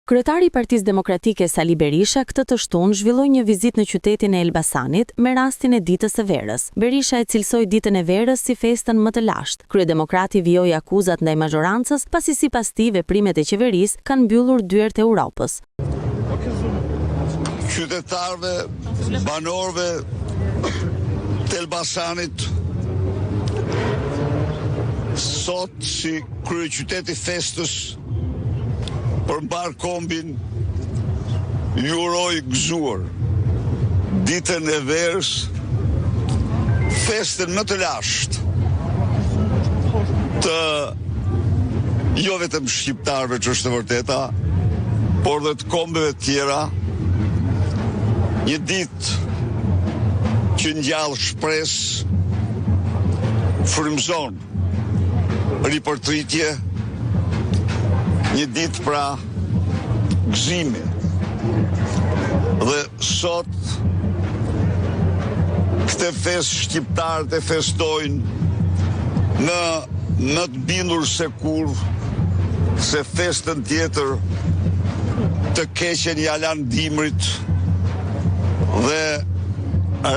Kryetari i Partisë Demokratike Sali Berisha këtë të shtunë zhvilloi një vizitë në qytetin e Elbasanit me rastin e ditës së verës. Berisha e cilsoi ditën e verës si festën më të lashtë. Kryedemokrati vijoi akuzat ndaj mazhorancës, pasi sipas tij veprimet e qeverisë kanë mbyllur dyert e Europës. Qytetarëve, banorëve të Elbasanit sot si kryeqyteti festës për mbar kombin ju uroj gëzuar ditën e verës, festën më të lashtë të jo vetëm shqiptarëve, që është e vërteta, por dhe të kombeve tjera, një ditë që ngjall shpresë, frymëzon ripërtritje, një ditë pra gëzimi. Dhe sot këtë festë shqiptarët e festojnë në të bindur se kur se festën tjetër të keqen ja lanë dimrit dhe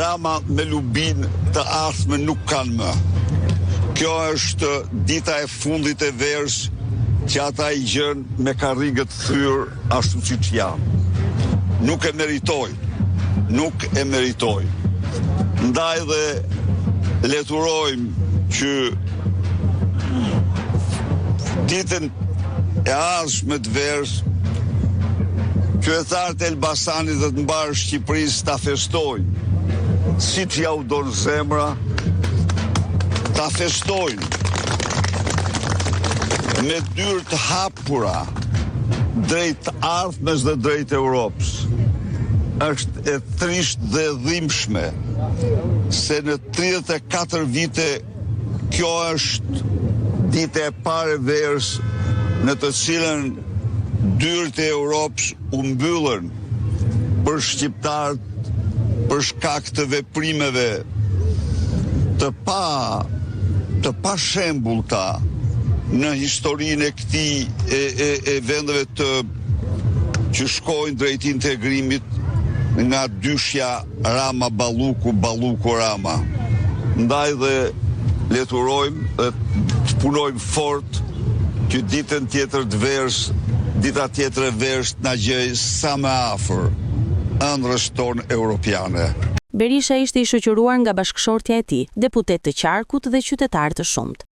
rama me lubin të ardhme nuk kanë më. Kjo është dita e fundit e verës që ata i gjën me karrigët thyrë ashtu siç janë. Nuk e meritoj. Ndaj dhe leturojmë që ditën e ardhshme të verës qytetarët e Elbasanit dhe të mbarë Shqipërisë ta festojnë, siç ja u don zemra, ta festojnë me dyrë të hapura drejt ardhmes dhe drejt Europës. Është e trisht dhe dhimbshme se në 34 vite kjo është dita e parë e verës në të cilën dyert e Europës u mbyllën për shqiptarët për shkak të veprimeve të pa shembullta në historinë e këtij e vendeve që shkojnë drejt integrimit nga dyshja Rama-Balluku, Balluku-Rama. Ndaj dhe leturojmë dhe të punojmë fort që ditën tjetër të verës, dita tjetër e verës na gjej sa më afër ëndrrës tonë europiane. Berisha ishte i shoqëruar nga bashkëshortja e tij, deputet të qarkut dhe qytetarë të shumtë.